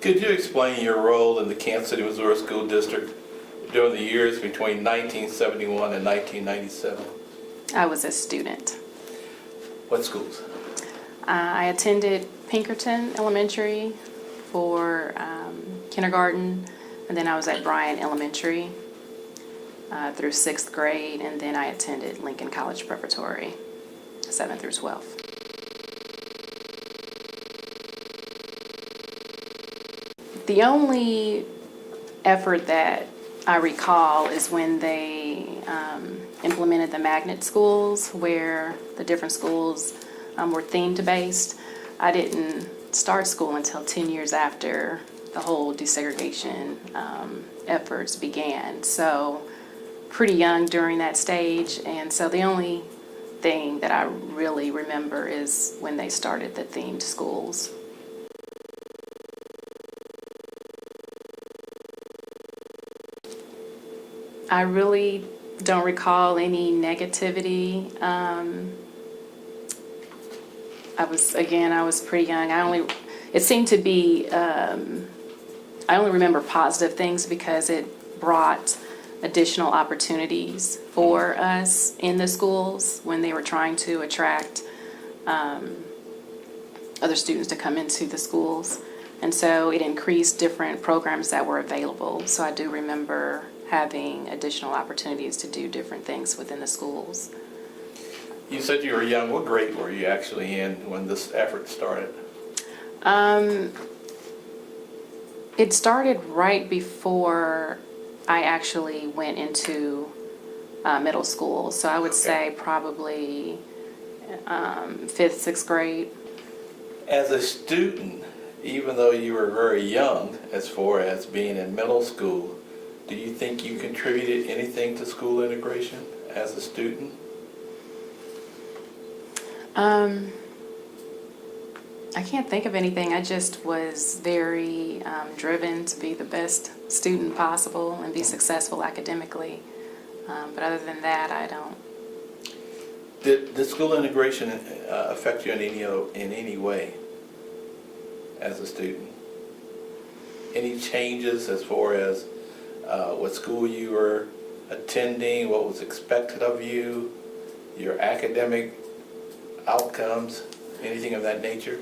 Could you explain your role in the Kansas City, Missouri School District during the years between 1971 and 1997? I was a student. What schools? I attended Pinkerton Elementary for kindergarten, and then I was at Bryan Elementary through 6th grade, and then I attended Lincoln College Preparatory, 7th through 12th. The only effort that I recall is when they implemented the magnet schools, where the different schools were themed based. I didn't start school until 10 years after the whole desegregation efforts began. So pretty young during that stage, and so the only thing that I really remember is when they started the themed schools. I really don't recall any negativity. I was pretty young. It seemed to be, I only remember positive things because it brought additional opportunities for us in the schools when they were trying to attract other students to come into the schools. And so it increased different programs that were available. So I do remember having additional opportunities to do different things within the schools. You said you were young. What grade were you actually in when this effort started? It started right before I actually went into middle school. So I would say probably 5th, 6th grade. As a student, even though you were very young as far as being in middle school, do you think you contributed anything to school integration as a student? I can't think of anything. I just was very driven to be the best student possible and be successful academically. But other than that, I don't. Did school integration affect you in any way as a student? Any changes as far as what school you were attending, what was expected of you, your academic outcomes, anything of that nature?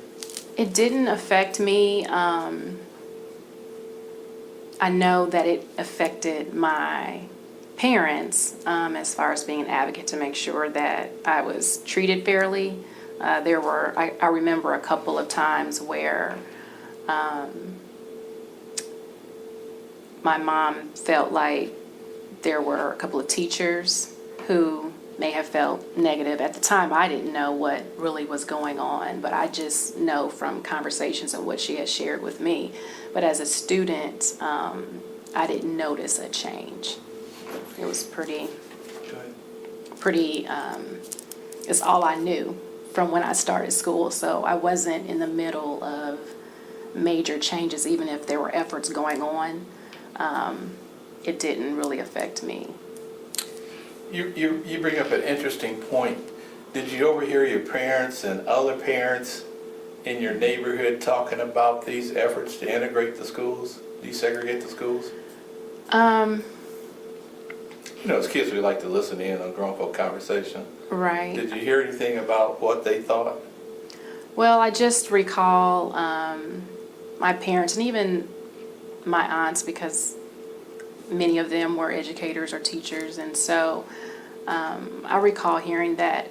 It didn't affect me. I know that it affected my parents as far as being an advocate to make sure that I was treated fairly. I remember a couple of times where my mom felt like there were a couple of teachers who may have felt negative. At the time, I didn't know what really was going on, but I just know from conversations and what she had shared with me. But as a student, I didn't notice a change. It was pretty, it's all I knew from when I started school. So I wasn't in the middle of major changes, even if there were efforts going on. It didn't really affect me. You bring up an interesting point. Did you overhear your parents and other parents in your neighborhood talking about these efforts to integrate the schools, desegregate the schools? You know, as kids, we like to listen in on grown folk conversation. Right. Did you hear anything about what they thought? Well, I just recall my parents and even my aunts, because many of them were educators or teachers, and so I recall hearing that,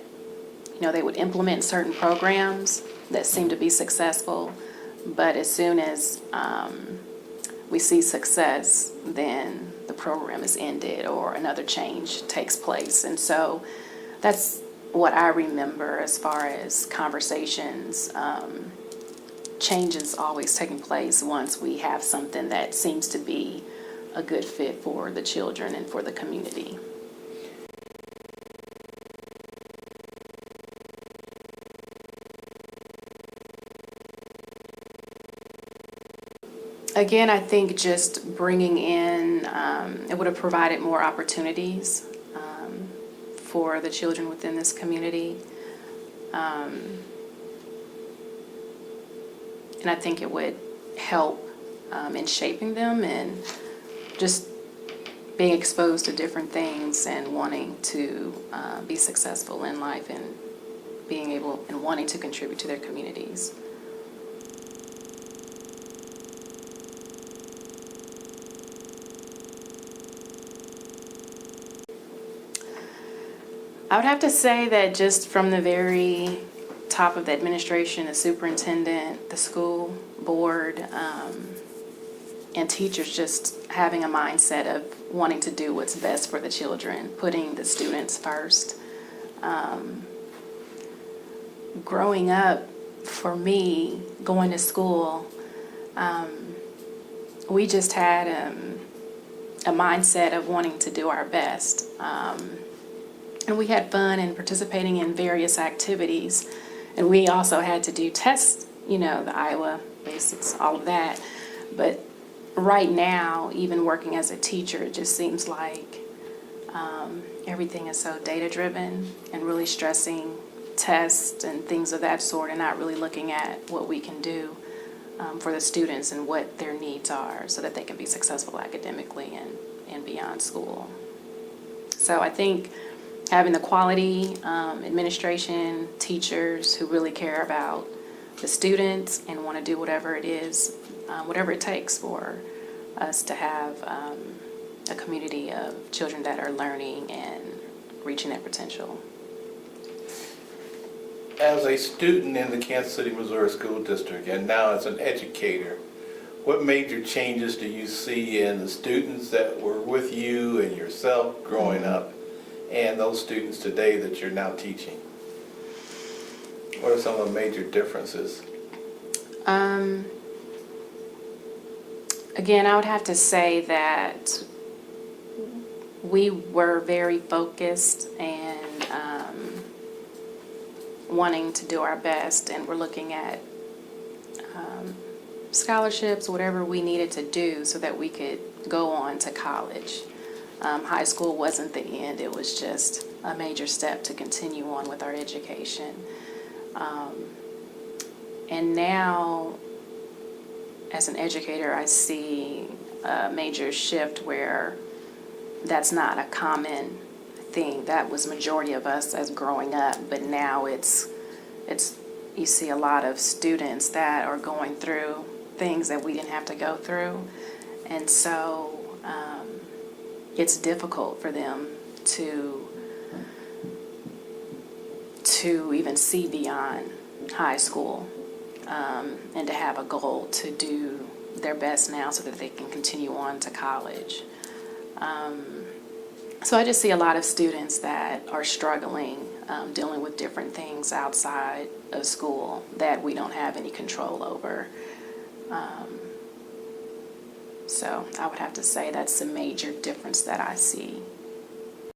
you know, they would implement certain programs that seemed to be successful, but as soon as we see success, then the program is ended or another change takes place. And so that's what I remember as far as conversations. Changes always taking place once we have something that seems to be a good fit for the children and for the community. Again, I think just bringing in, it would have provided more opportunities for the children within this community. And I think it would help in shaping them and just being exposed to different things and wanting to be successful in life and being able and wanting to contribute to their communities. I would have to say that just from the very top of the administration, the superintendent, the school board, and teachers just having a mindset of wanting to do what's best for the children, putting the students first. Growing up, for me, going to school, we just had a mindset of wanting to do our best. And we had fun and participating in various activities. And we also had to do tests, the Iowa basics, all of that. But right now, even working as a teacher, it just seems like everything is so data-driven and really stressing tests and things of that sort and not really looking at what we can do for the students and what their needs are so that they can be successful academically and beyond school. So I think having the quality administration, teachers who really care about the students and want to do whatever it is, whatever it takes for us to have a community of children that are learning and reaching their potential. As a student in the Kansas City, Missouri School District, and now as an educator, what major changes do you see in the students that were with you and yourself growing up and those students today that you're now teaching? What are some of the major differences? Again, I would have to say that we were very focused and wanting to do our best, and we're looking at scholarships, whatever we needed to do so that we could go on to college. High school wasn't the end, it was just a major step to continue on with our education. And now, as an educator, I see a major shift where that's not a common thing. That was majority of us as growing up, but now it's you see a lot of students that are going through things that we didn't have to go through, and so it's difficult for them to even see beyond high school and to have a goal to do their best now so that they can continue on to college. So I just see a lot of students that are struggling, dealing with different things outside of school that we don't have any control over. So I would have to say that's the major difference that I see.